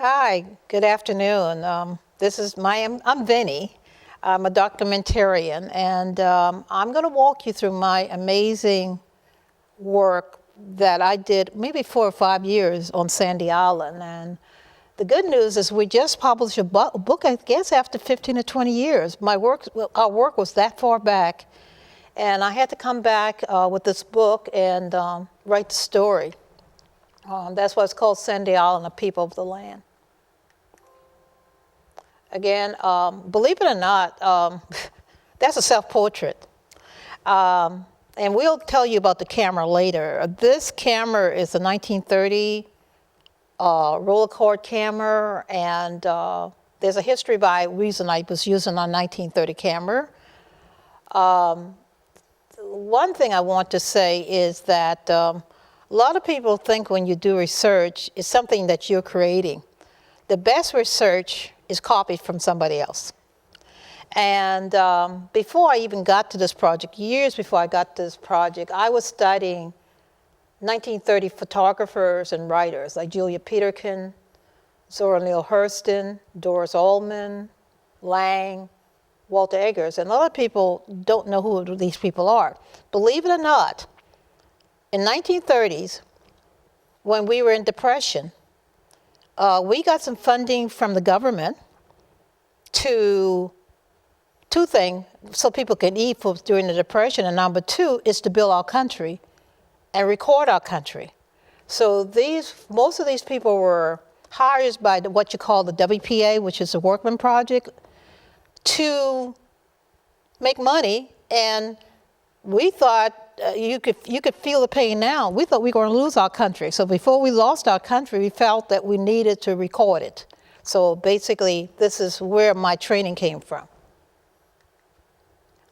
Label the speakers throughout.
Speaker 1: Hi, good afternoon. I'm Vennie. I'm a documentarian, and I'm going to walk you through my amazing work that I did maybe 4 or 5 years on Sandy Island. And the good news is we just published a book, I guess, after 15 or 20 years. Our work was that far back, and I had to come back with this book and write the story. That's why it's called Sandy Island, the People of the Land. Again, believe it or not, that's a self-portrait. And we'll tell you about the camera later. This camera is a 1930 roller cord camera, and there's a history by reason I was using a 1930 camera. One thing I want to say is that a lot of people think when you do research, it's something that you're creating. The best research is copied from somebody else. And before I even got to this project, years before I got to this project, I was studying 1930 photographers and writers like Julia Peterkin, Zora Neale Hurston, Doris Ullman, Lang, Walter Eggers. And a lot of people don't know who these people are. Believe it or not, in 1930s, when we were in Depression, we got some funding from the government to two things, so people can eat during the Depression, and number two is to build our country and record our country. So most of these people were hired by what you call the WPA, which is the Workman Project, to make money, and we thought you could feel the pain now. We thought we were going to lose our country. So before we lost our country, we felt that we needed to record it. So basically, this is where my training came from.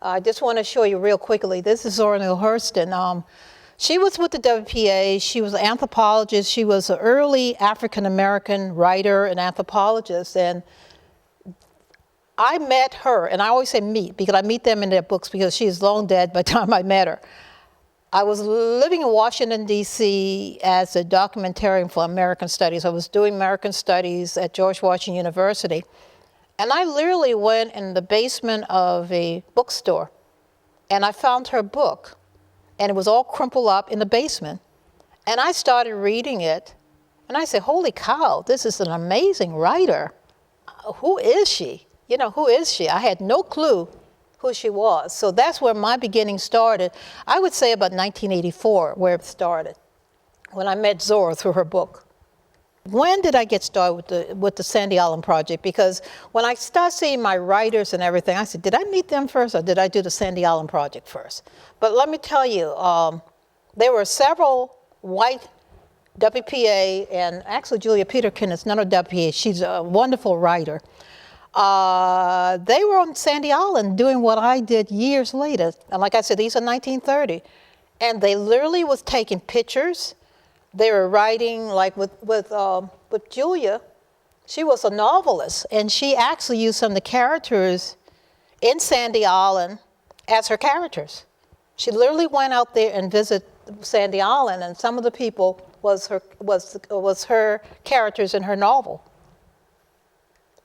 Speaker 1: I just want to show you real quickly. This is Zora Neale Hurston. She was with the WPA. She was an anthropologist. She was an early African-American writer and anthropologist. And I met her, and I always say meet, because I meet them in their books because she is long dead by the time I met her. I was living in Washington, D.C. as a documentarian for American Studies. I was doing American Studies at George Washington University. And I literally went in the basement of a bookstore, and I found her book. And it was all crumpled up in the basement. And I started reading it, and I said, holy cow, this is an amazing writer. Who is she? You know, who is she? I had no clue who she was. So that's where my beginning started. I would say about 1984, where it started, when I met Zora through her book. When did I get started with the Sandy Island Project? Because when I started seeing my writers and everything, I said, did I meet them first, or did I do the Sandy Island Project first? But let me tell you, there were several white WPA, and actually Julia Peterkin is not a WPA. She's a wonderful writer. They were on Sandy Island doing what I did years later. And like I said, these are 1930. And they literally was taking pictures. They were writing, like with Julia. She was a novelist, and she actually used some of the characters in Sandy Island as her characters. She literally went out there and visited Sandy Island, and some of the people was her characters in her novel.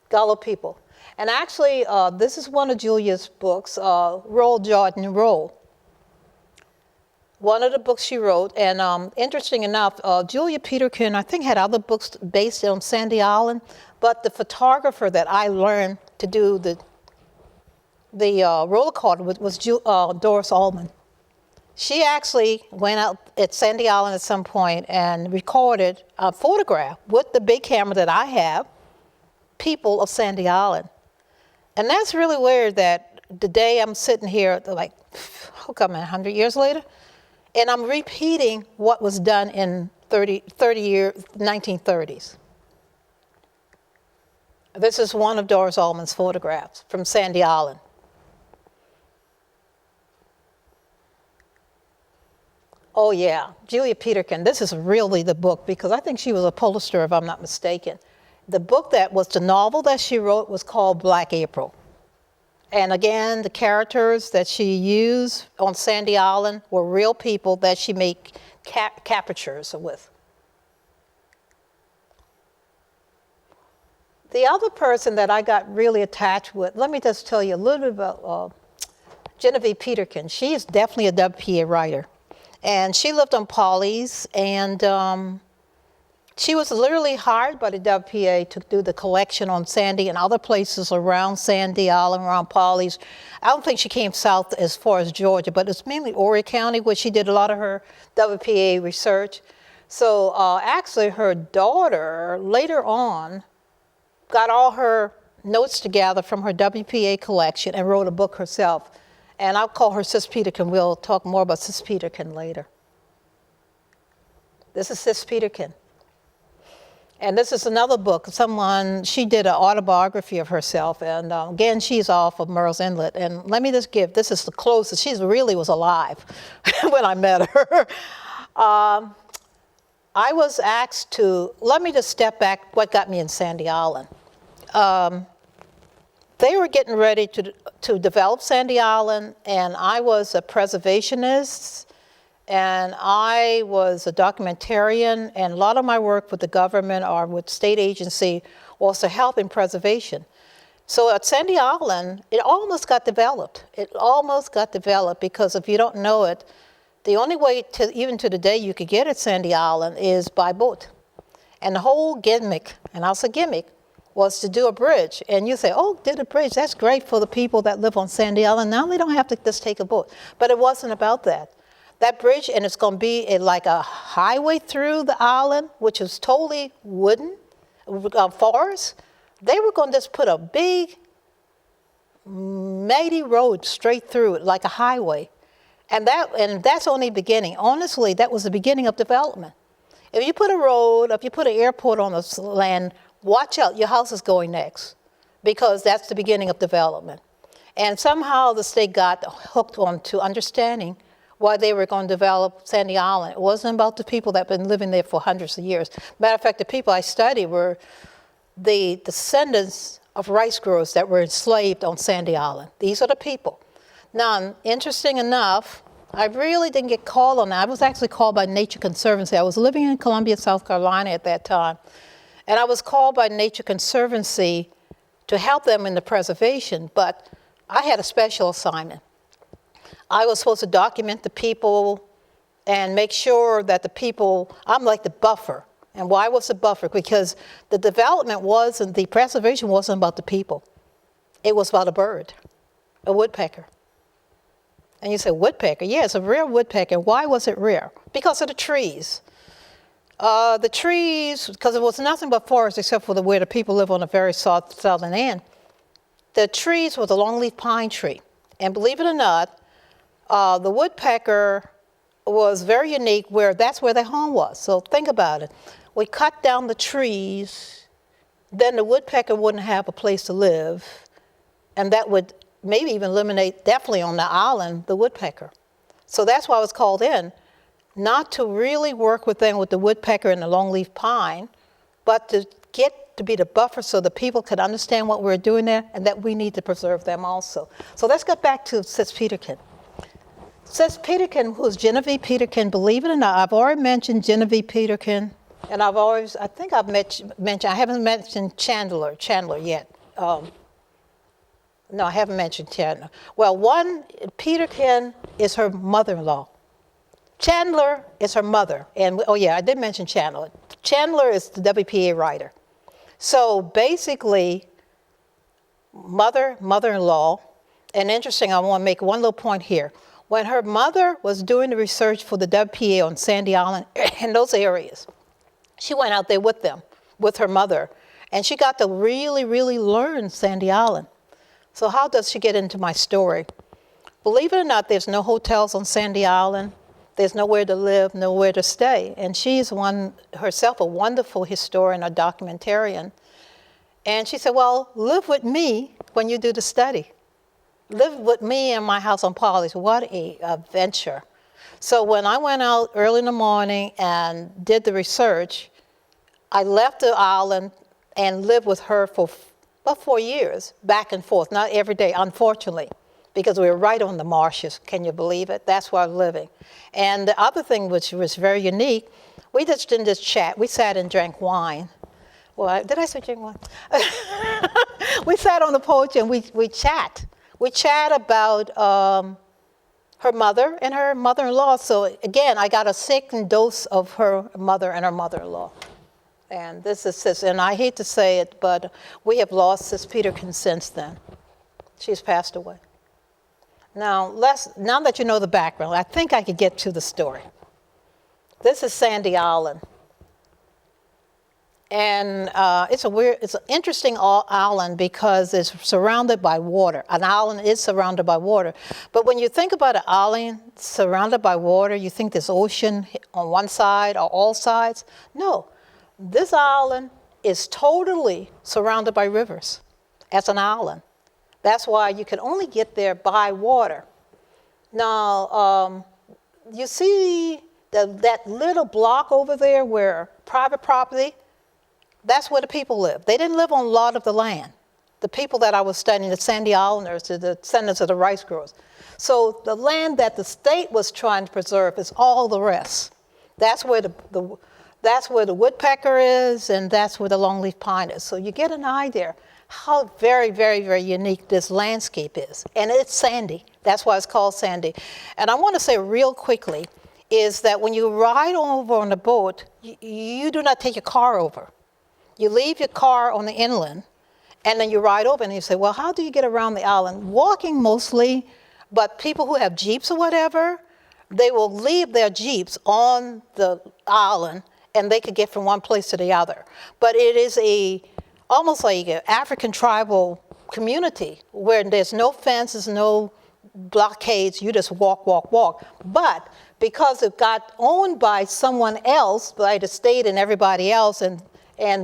Speaker 1: Gallo people. And actually, this is one of Julia's books, Roll, Jordan, Roll. One of the books she wrote, and interesting enough, Julia Peterkin, I think, had other books based on Sandy Island, but the photographer that I learned to do the roller cord with was Doris Ullman. She actually went out at Sandy Island at some point and recorded a photograph with the big camera that I have, people of Sandy Island. And that's really weird that the day I'm sitting here, like, how come 100 years later? And I'm repeating what was done in 1930s. This is one of Doris Ullman's photographs from Sandy Island. Oh yeah, Julia Peterkin, this is really the book, because I think she was a pollster, if I'm not mistaken. The book that was the novel that she wrote was called Black April. And again, the characters that she used on Sandy Island were real people that she made caricatures with. The other person that I got really attached with, let me just tell you a little bit about Genevieve Peterkin. She is definitely a WPA writer. And she lived on Pawleys, and she was literally hired by the WPA to do the collection on Sandy and other places around Sandy Island, around Pawleys. I don't think she came south as far as Georgia, but it's mainly Horry County where she did a lot of her WPA research. So actually her daughter later on got all her notes together from her WPA collection and wrote a book herself. And I'll call her Sis Peterkin. We'll talk more about Sis Peterkin later. This is Sis Peterkin. And this is another book. She did an autobiography of herself. And again, she's off of Murrells Inlet. And let me just this is the closest. She really was alive when I met her. I was asked let me just step back, what got me in Sandy Island. They were getting ready to develop Sandy Island, and I was a preservationist, and I was a documentarian, and a lot of my work with the government or with state agency was to help in preservation. So at Sandy Island, it almost got developed. It almost got developed because if you don't know it, the only way even to the day you could get at Sandy Island is by boat. And the whole gimmick, and I'll say gimmick, was to do a bridge. And you say, oh, did a bridge, that's great for the people that live on Sandy Island. Now they don't have to just take a boat. But it wasn't about that. That bridge, and it's gonna be like a highway through the island, which is totally wooden, forest. They were gonna just put a big, mighty road straight through it, like a highway. And that's only beginning. Honestly, that was the beginning of development. If you put a road, if you put an airport on this land, watch out, your house is going next, because that's the beginning of development. And somehow the state got hooked onto understanding why they were going to develop Sandy Island. It wasn't about the people that have been living there for hundreds of years. Matter of fact, the people I studied were the descendants of rice growers that were enslaved on Sandy Island. These are the people. Now, interesting enough, I really didn't get called on that. I was actually called by Nature Conservancy. I was living in Columbia, South Carolina at that time. And I was called by Nature Conservancy to help them in the preservation, but I had a special assignment. I was supposed to document the people and make sure that the people, I'm like the buffer. And why was the buffer? Because the the preservation wasn't about the people. It was about a bird, a woodpecker. And you say, woodpecker? Yeah, it's a rare woodpecker. Why was it rare? Because of the trees. The trees, because it was nothing but forest except for where the people live on the very southern end. The trees was a longleaf pine tree. And believe it or not, the woodpecker was very unique where that's where their home was. So think about it. We cut down the trees, then the woodpecker wouldn't have a place to live, and that would maybe even eliminate, definitely on the island, the woodpecker. So that's why I was called in, not to really work with the woodpecker and the longleaf pine, but to get to be the buffer so the people could understand what we're doing there and that we need to preserve them also. So let's get back to Sis Peterkin. Sis Peterkin, who's Genevieve Peterkin, believe it or not, I've already mentioned Genevieve Peterkin, and I haven't mentioned Chandler yet. No, I haven't mentioned Chandler. Well, Peterkin is her mother-in-law. Chandler is her mother. And, I did mention Chandler. Chandler is the WPA writer. So basically, mother-in-law, and interesting, I want to make one little point here. When her mother was doing the research for the WPA on Sandy Island, in those areas, she went out there with them, with her mother, and she got to really, really learn Sandy Island. So how does she get into my story? Believe it or not, there's no hotels on Sandy Island. There's nowhere to live, nowhere to stay. And she's herself a wonderful historian, a documentarian. And she said, well, live with me when you do the study. Live with me in my house on Pawleys. What a adventure. So when I went out early in the morning and did the research, I left the island and lived with her for about 4 years, back and forth, not every day, unfortunately, because we were right on the marshes. Can you believe it? That's where I was living. And the other thing which was very unique, we just didn't just chat. We sat and drank wine. Well, did I say drink wine? We sat on the porch and we chat. We chat about her mother and her mother-in-law. So again, I got a second dose of her mother and her mother-in-law. And this is Sis, and I hate to say it, but we have lost Sis Peterkin since then. She's passed away. Now that you know the background, I think I could get to the story. This is Sandy Island. And it's an interesting island because it's surrounded by water. An island is surrounded by water. But when you think about an island surrounded by water, you think there's ocean on one side or all sides. No, this island is totally surrounded by rivers as an island. That's why you can only get there by water. Now, you see that little block over there where private property, that's where the people live. They didn't live on a lot of the land. The people that I was studying, the Sandy Islanders, the descendants of the rice growers. So the land that the state was trying to preserve is all the rest. That's where the woodpecker is, and that's where the longleaf pine is. So you get an idea how very, very, very unique this landscape is. And it's sandy. That's why it's called sandy. And I want to say real quickly is that when you ride over on the boat, you do not take your car over. You leave your car on the inland, and then you ride over, and you say, well, how do you get around the island? Walking mostly, but people who have Jeeps or whatever, they will leave their Jeeps on the island, and they could get from one place to the other. But it is almost like an African tribal community where there's no fences, no blockades, you just walk, walk, walk. But because it got owned by someone else, by the state and everybody else, and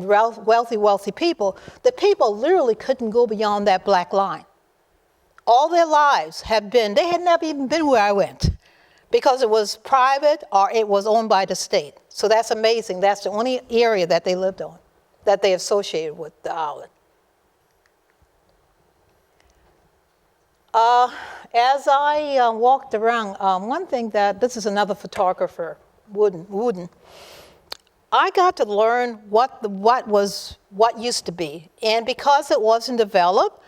Speaker 1: wealthy people, the people literally couldn't go beyond that black line. All their lives they had never even been where I went because it was private or it was owned by the state. So that's amazing. That's the only area that they lived on, that they associated with the island. As I walked around, one thing this is another photographer, Wooden. I got to learn what used to be. And because it wasn't developed,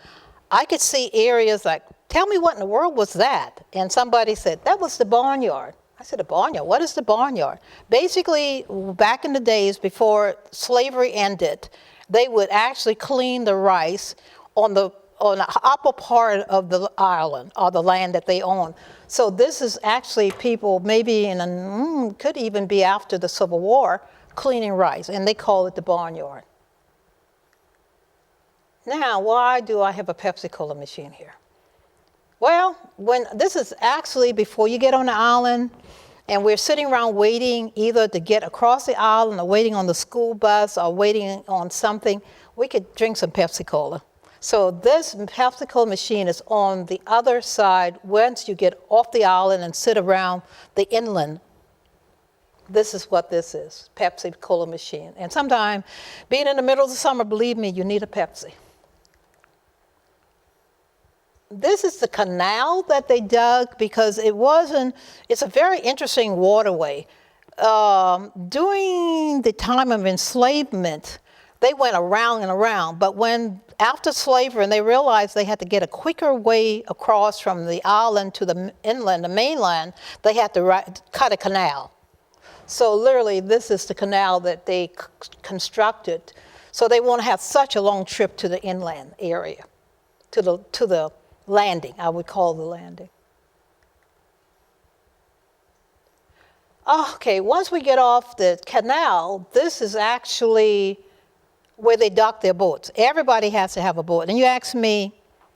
Speaker 1: I could see areas like, tell me what in the world was that? And somebody said, that was the barnyard. I said, a barnyard? What is the barnyard? Basically, back in the days before slavery ended, they would actually clean the rice on the upper part of the island or the land that they own. So this is actually people maybe could even be after the Civil War, cleaning rice, and they call it the barnyard. Now, why do I have a Pepsi-Cola machine here? Well, this is actually before you get on the island, and we're sitting around waiting either to get across the island or waiting on the school bus or waiting on something, we could drink some Pepsi-Cola. So this Pepsi-Cola machine is on the other side once you get off the island and sit around the inland. This is what this is, Pepsi-Cola machine. And sometimes, being in the middle of the summer, believe me, you need a Pepsi. This is the canal that they dug because it's a very interesting waterway. During the time of enslavement, they went around and around, but after slavery, and they realized they had to get a quicker way across from the island to the inland, the mainland, they had to cut a canal. So literally, this is the canal that they constructed. So they won't have such a long trip to the inland area, to the landing, I would call the landing. Okay, once we get off the canal, this is actually where they dock their boats. Everybody has to have a boat. And you ask me,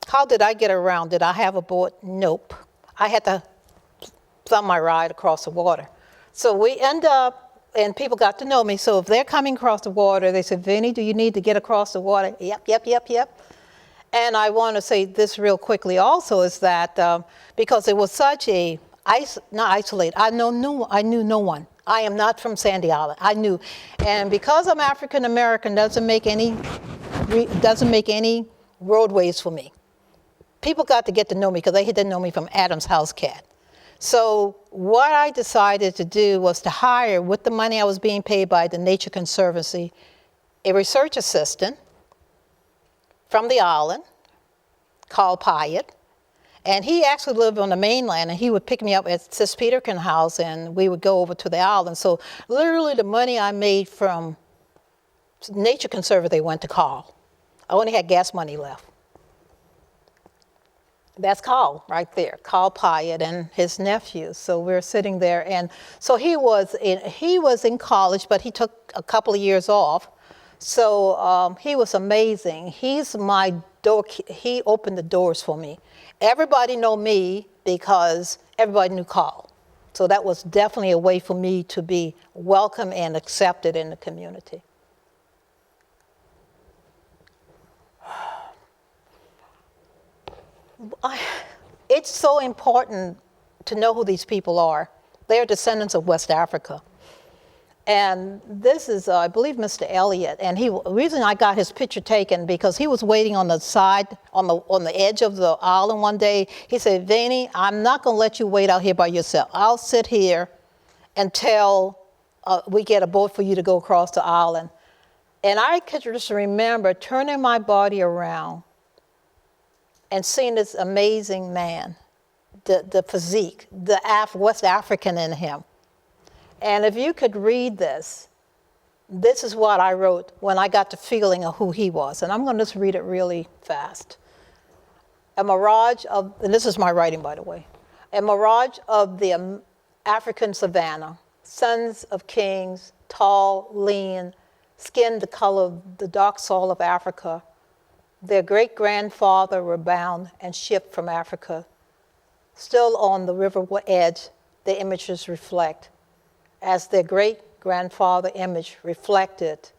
Speaker 1: how did I get around? Did I have a boat? Nope. I had to thumb my ride across the water. So we end up, and people got to know me. So if they're coming across the water, they said, Vennie, do you need to get across the water? Yep. And I want to say this real quickly also is that because it was such not isolated, I knew no one. I am not from Sandy Island. I knew. And because I'm African American, doesn't make any roadways for me. People got to get to know me because they didn't know me from Adam's House Cat. So what I decided to do was to hire, with the money I was being paid by the Nature Conservancy, a research assistant from the island called Pyatt. And he actually lived on the mainland, and he would pick me up at Sis Peterkin House, and we would go over to the island. So literally the money I made from Nature Conservancy went to Carl. I only had gas money left. That's Carl right there, Carl Pyatt and his nephew. So we're sitting there, and so he was in college, but he took a couple of years off. So he was amazing. He's my door. He opened the doors for me. Everybody know me because everybody knew Carl. So that was definitely a way for me to be welcome and accepted in the community. It's so important to know who these people are. They are descendants of West Africa. And this is, I believe, Mr. Elliott. And the reason I got his picture taken because he was waiting on the side, on the edge of the island one day. He said, Vennie, I'm not going to let you wait out here by yourself. I'll sit here until we get a boat for you to go across the island. And I could just remember turning my body around and seeing this amazing man, the physique, the West African in him. And if you could read this is what I wrote when I got the feeling of who he was. And I'm going to just read it really fast. A mirage of, and this is my writing, by the way, a mirage of the African savannah, sons of kings, tall, lean, skin the color of the dark soil of Africa. Their great-grandfather were bound and shipped from Africa. Still on the river edge, the images reflect, as their great-grandfather image reflected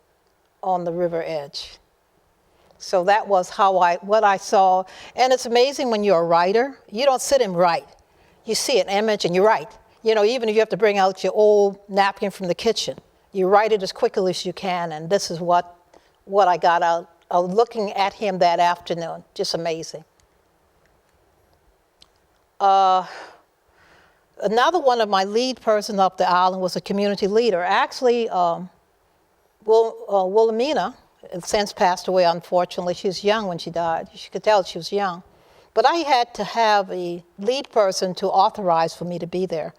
Speaker 1: on the river edge. So that was what I saw. And it's amazing when you're a writer, you don't sit and write. You see an image and you write. You know, even if you have to bring out your old napkin from the kitchen, you write it as quickly as you can, and this is what I got out of looking at him that afternoon. Just amazing. Another one of my lead persons up the island was a community leader. Actually, Wilhelmina has since passed away, unfortunately. She was young when she died. You could tell she was young. But I had to have a lead person to authorize for me to be there.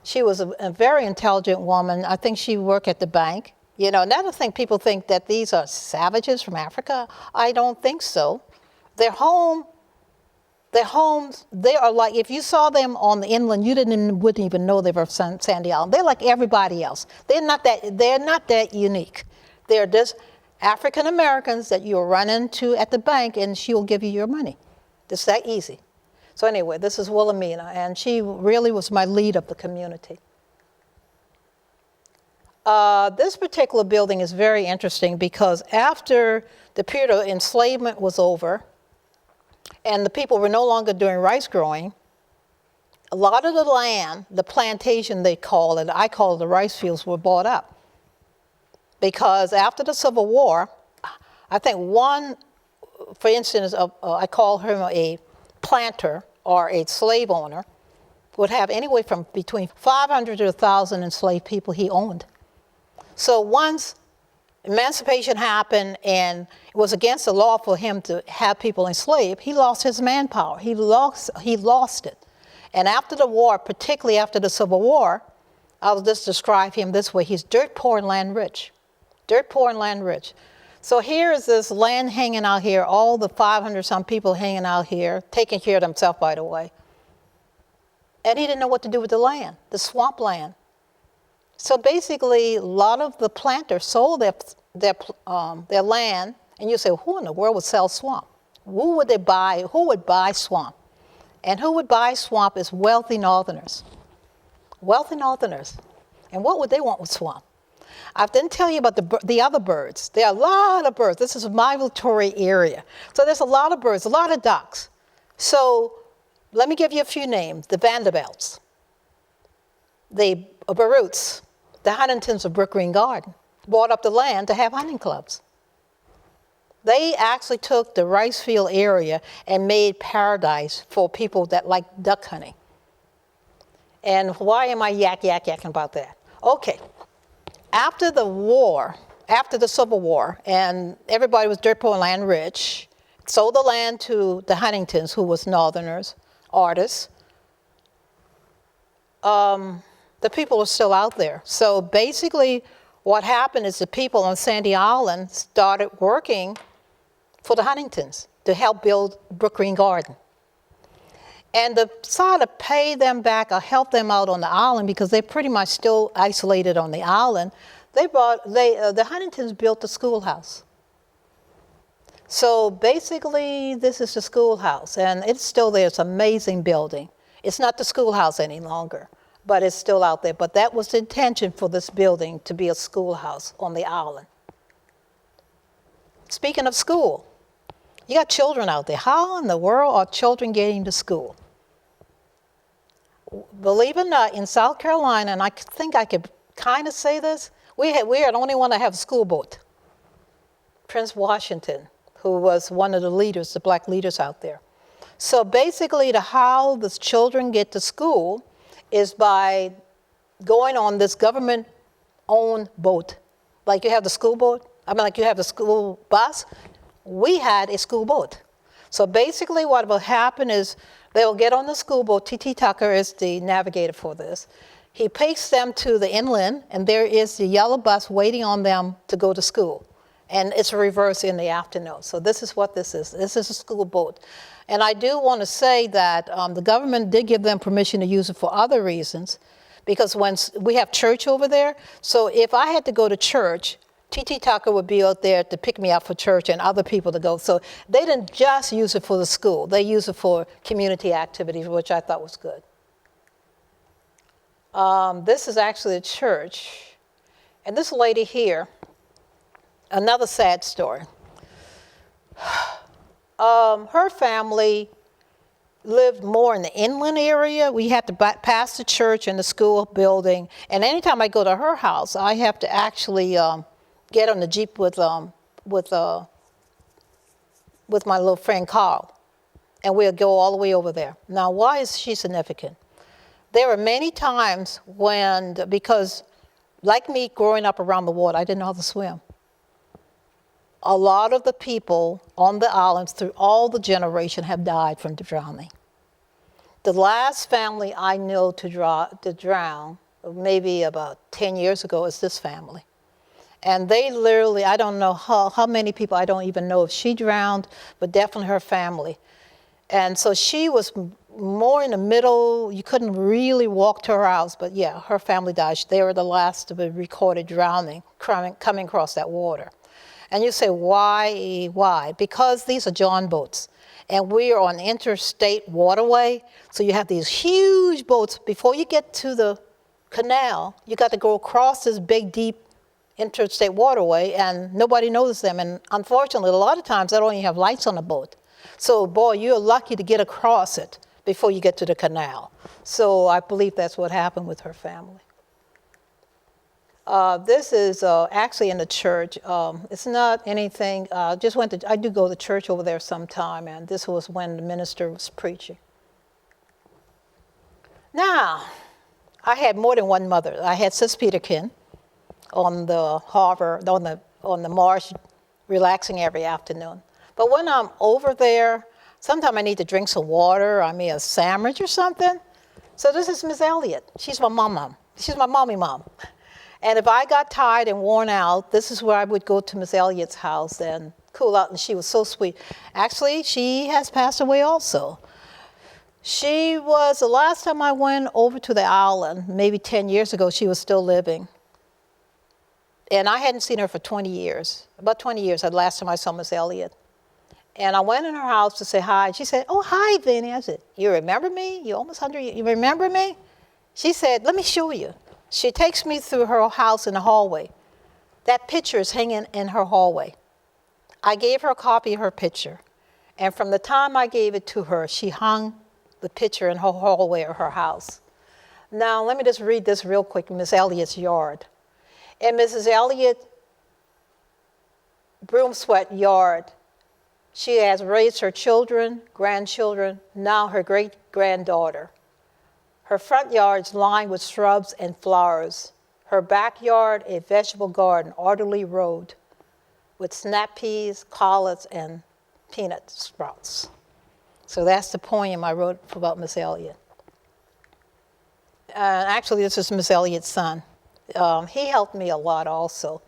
Speaker 1: She was a very intelligent woman. I think she worked at the bank. You know, another thing, people think that these are savages from Africa. I don't think so. Their homes, they are like, if you saw them on the inland, you wouldn't even know they were from Sandy Island. They're like everybody else. They're not that unique. They're just African Americans that you'll run into at the bank and she'll give you your money. It's that easy. So anyway, this is Wilhelmina, and she really was my lead of the community. This particular building is very interesting because after the period of enslavement was over and the people were no longer doing rice growing, a lot of the land, the plantation they call it, I call it the rice fields, were bought up. Because after the Civil War, I think one, for instance, I call him a planter or a slave owner, would have anywhere from between 500 to 1,000 enslaved people he owned. So once emancipation happened and it was against the law for him to have people enslaved, he lost his manpower. He lost it. And after the war, particularly after the Civil War, I'll just describe him this way. He's dirt poor and land rich. Dirt poor and land rich. So here is this land hanging out here, all the 500-some people hanging out here, taking care of themselves, by the way. And he didn't know what to do with the land, the swamp land. So basically, a lot of the planters sold their land, and you say, who in the world would sell swamp? Who would they buy? Who would buy swamp? And who would buy swamp is wealthy Northerners. Wealthy Northerners. And what would they want with swamp? I didn't tell you about the other birds. There are a lot of birds. This is a migratory area. So there's a lot of birds, a lot of ducks. So let me give you a few names. The Vanderbilts, the Baroots, the Huntingtons of Brook Green Garden bought up the land to have hunting clubs. They actually took the rice field area and made paradise for people that like duck hunting. And why am I yakking about that? Okay. After the war, after the Civil War, and everybody was dirt poor and land rich, sold the land to the Huntingtons, who was Northerners, artists. The people are still out there. So basically, what happened is the people on Sandy Island started working for the Huntingtons to help build Brook Green Garden. And to sort of pay them back or help them out on the island, because they're pretty much still isolated on the island, the Huntingtons built the schoolhouse. So basically, this is the schoolhouse, and it's still there. It's an amazing building. It's not the schoolhouse any longer, but it's still out there. But that was the intention for this building, to be a schoolhouse on the island. Speaking of school, you got children out there. How in the world are children getting to school? Believe it or not, in South Carolina, and I think I could kind of say this, we are the only one that have a school boat. Prince Washington, who was one of the leaders, the black leaders out there. So basically, how the children get to school is by going on this government-owned boat. Like you have the school boat, like you have the school bus. We had a school boat. So basically what will happen is they will get on the school boat. T.T. Tucker is the navigator for this. He takes them to the inland, and there is the yellow bus waiting on them to go to school. And it's reverse in the afternoon. So this is what this is. This is a school boat. And I do want to say that the government did give them permission to use it for other reasons, because when we have church over there, so if I had to go to church, T.T. Tucker would be out there to pick me up for church and other people to go. So they didn't just use it for the school. They used it for community activities, which I thought was good. This is actually a church. And this lady here, another sad story. Her family lived more in the inland area. We had to pass the church and the school building. And anytime I go to her house, I have to actually get on the Jeep with my little friend Carl. And we'll go all the way over there. Now, why is she significant? There were many times because like me growing up around the water, I didn't know how to swim. A lot of the people on the islands through all the generation have died from drowning. The last family I know to drown, maybe about 10 years ago, is this family. And they literally, I don't know how many people, I don't even know if she drowned, but definitely her family. And so she was more in the middle. You couldn't really walk to her house, but yeah, her family died. They were the last to be recorded drowning, coming across that water. And you say, why? Why? Because these are John boats, and we are on interstate waterway, so you have these huge boats. Before you get to the canal, you got to go across this big, deep interstate waterway, and nobody knows them. And unfortunately, a lot of times, they don't even have lights on the boat. So, boy, you're lucky to get across it before you get to the canal. So I believe that's what happened with her family. This is actually in the church. It's not anything, I do go to church over there sometime, and this was when the minister was preaching. Now, I had more than one mother. I had Sis Peterkin on the harbor, on the marsh, relaxing every afternoon. But when I'm over there, sometimes I need to drink some water, a sandwich or something. So this is Miss Elliott. She's my mom. She's my mommy mom. And if I got tired and worn out, this is where I would go to Miss Elliott's house and cool out, and she was so sweet. Actually, she has passed away also. She was, the last time I went over to the island, maybe 10 years ago, she was still living. And I hadn't seen her for 20 years, about 20 years, the last time I saw Miss Elliott. And I went in her house to say hi. She said, "Oh, hi, Vennie." I said, "You remember me? You're almost 100 years. You remember me?" She said, "Let me show you." She takes me through her house in the hallway. That picture is hanging in her hallway. I gave her a copy of her picture. And from the time I gave it to her, she hung the picture in her hallway of her house. Now, let me just read this real quick, Miss Elliott's yard. In Mrs. Elliott Broomsweat yard, she has raised her children, grandchildren, now her great-granddaughter. Her front yard is lined with shrubs and flowers. Her backyard, a vegetable garden, orderly road, with snap peas, collards, and peanut sprouts. So that's the poem I wrote about Miss Elliott. Actually, this is Miss Elliott's son. He helped me a lot also.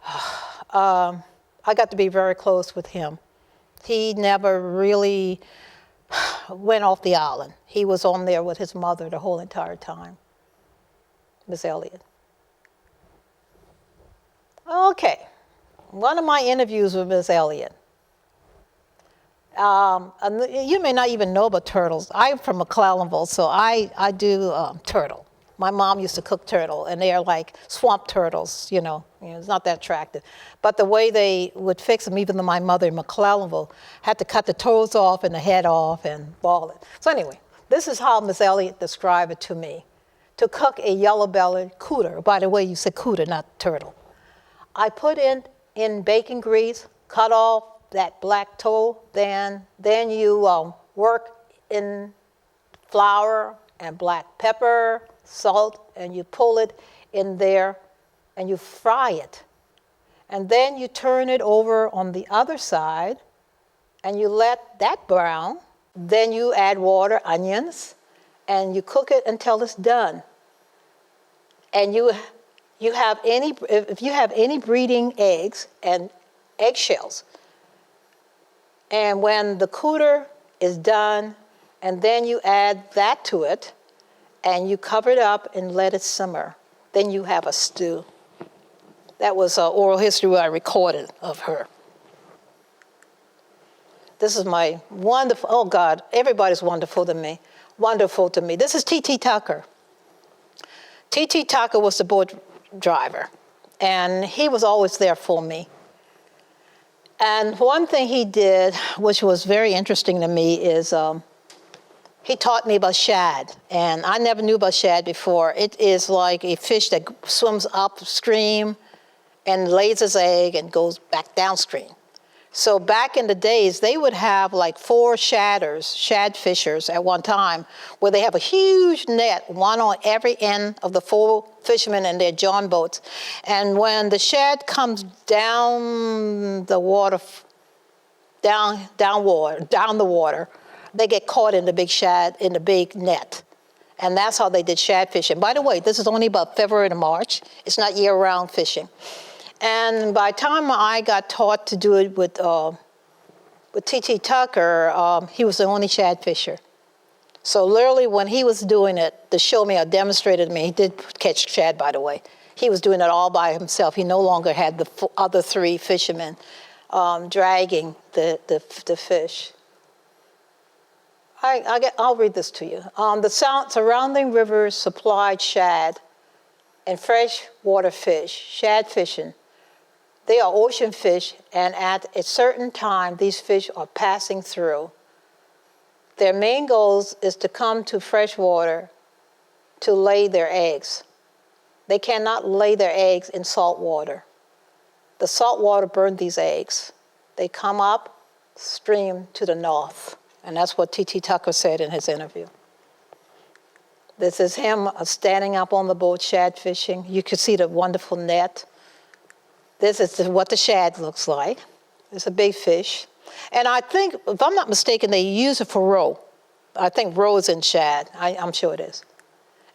Speaker 1: I got to be very close with him. He never really went off the island. He was on there with his mother the whole entire time, Miss Elliott. Okay, one of my interviews with Miss Elliott. You may not even know about turtles. I'm from McClellanville, so I do turtle. My mom used to cook turtle, and they are like swamp turtles, it's not that attractive. But the way they would fix them, even though my mother in McClellanville had to cut the toes off and the head off and ball it. So anyway, this is how Miss Elliott described it to me. To cook a yellow-bellied cooter. By the way, you said cooter, not turtle. I put in bacon grease, cut off that black toe, then you work in flour and black pepper, salt, and you pull it in there and you fry it. And then you turn it over on the other side and you let that brown. Then you add water, onions, and you cook it until it's done. And if you have any breeding eggs and eggshells, and when the cooter is done, and then you add that to it, and you cover it up and let it simmer, then you have a stew. That was oral history I recorded of her. This is my wonderful, oh God, everybody's wonderful to me. Wonderful to me. This is T.T. Tucker. T.T. Tucker was the boat driver, and he was always there for me. And one thing he did, which was very interesting to me, is he taught me about shad. And I never knew about shad before. It is like a fish that swims upstream and lays its egg and goes back downstream. So back in the days, they would have like 4 shad fishers at one time, where they have a huge net, one on every end of the 4 fishermen in their john boats. And when the shad comes down the water, down the water, they get caught in the big shad, in the big net. And that's how they did shad fishing. By the way, this is only about February to March. It's not year-round fishing. And by the time I got taught to do it with T.T. Tucker, he was the only shad fisher. So literally when he was doing it, to show me or demonstrated to me, he did catch shad, by the way. He was doing it all by himself. He no longer had the other 3 fishermen dragging the fish. I'll read this to you. The surrounding rivers supplied shad and freshwater fish, shad fishing. They are ocean fish, and at a certain time, these fish are passing through. Their main goals is to come to fresh water to lay their eggs. They cannot lay their eggs in salt water. The salt water burned these eggs. They come up stream to the north. And that's what T.T. Tucker said in his interview. This is him standing up on the boat shad fishing. You can see the wonderful net. This is what the shad looks like. It's a big fish. And I think, if I'm not mistaken, they use it for roe. I think roe is in shad. I'm sure it is.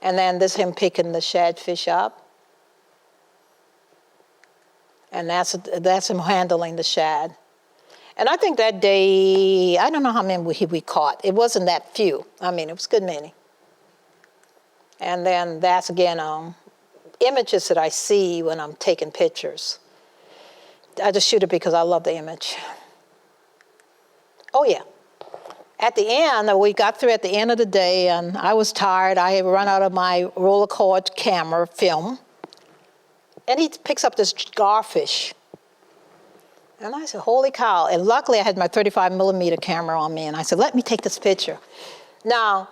Speaker 1: And then this is him picking the shad fish up. And that's him handling the shad. And I think that day, I don't know how many we caught. It wasn't that few. I mean, it was a good many. And then that's, again, images that I see when I'm taking pictures. I just shoot it because I love the image. Oh, yeah. At the end, we got through at the end of the day, and I was tired. I had run out of my roller cord camera film. And he picks up this garfish. And I said, holy cow. And luckily, I had my 35 millimeter camera on me. And I said, let me take this picture. Now,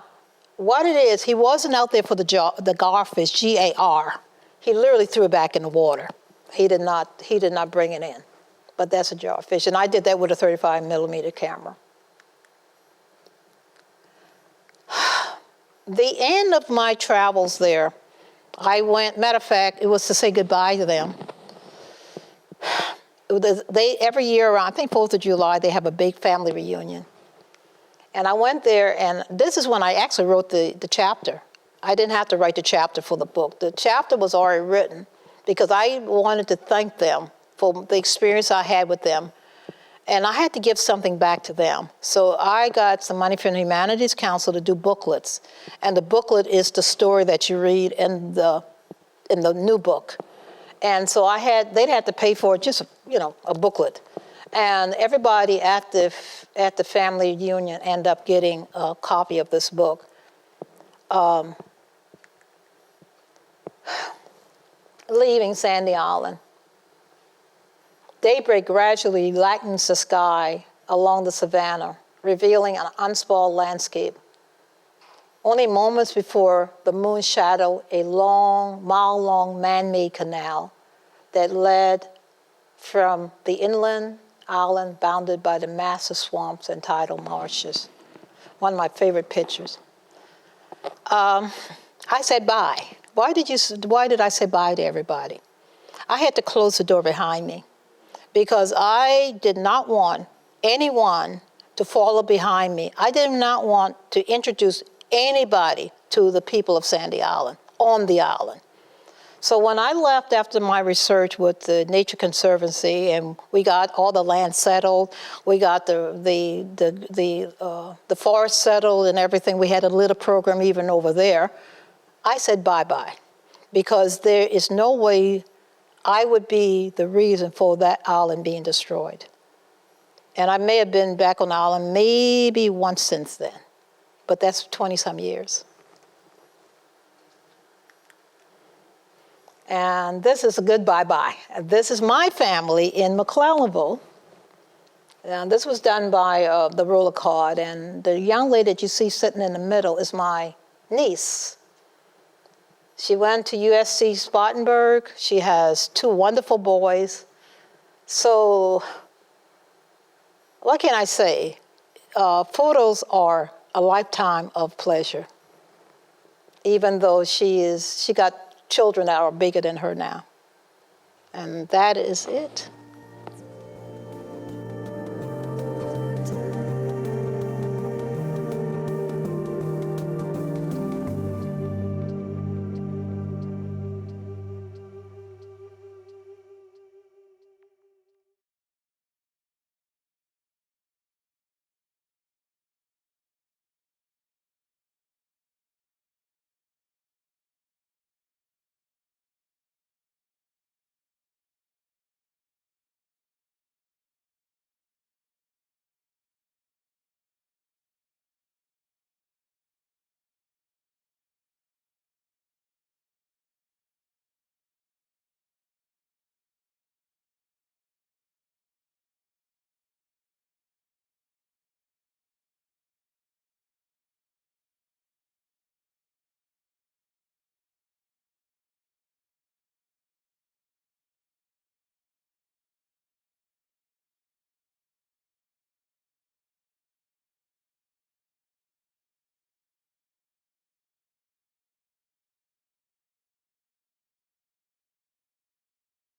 Speaker 1: what it is, he wasn't out there for the garfish, G-A-R. He literally threw it back in the water. He did not bring it in. But that's a jarfish. And I did that with a 35 millimeter camera. The end of my travels there, I went, matter of fact, it was to say goodbye to them. They, every year around, I think 4th of July, they have a big family reunion. And I went there, and this is when I actually wrote the chapter. I didn't have to write the chapter for the book. The chapter was already written because I wanted to thank them for the experience I had with them. And I had to give something back to them. So I got some money from the Humanities Council to do booklets. And the booklet is the story that you read in the new book. And so they'd have to pay for just, a booklet. And everybody at the family reunion ended up getting a copy of this book. Leaving Sandy Island. Daybreak gradually lightens the sky along the savannah, revealing an unspoiled landscape. Only moments before the moon shadowed a mile-long man-made canal that led from the inland island bounded by the massive swamps and tidal marshes. One of my favorite pictures. I said bye. Why did I say bye to everybody? I had to close the door behind me because I did not want anyone to follow behind me. I did not want to introduce anybody to the people of Sandy Island, on the island. So when I left after my research with the Nature Conservancy, and we got all the land settled, we got the forest settled and everything, we had a little program even over there, I said bye-bye, because there is no way I would be the reason for that island being destroyed. And I may have been back on the island maybe once since then, but that's 20-some years. And this is a good bye-bye. This is my family in McClellanville. And this was done by the roller card. And the young lady that you see sitting in the middle is my niece. She went to USC Spartanburg. She has 2 wonderful boys. So what can I say? Photos are a lifetime of pleasure, even though she got children that are bigger than her now. And that is it.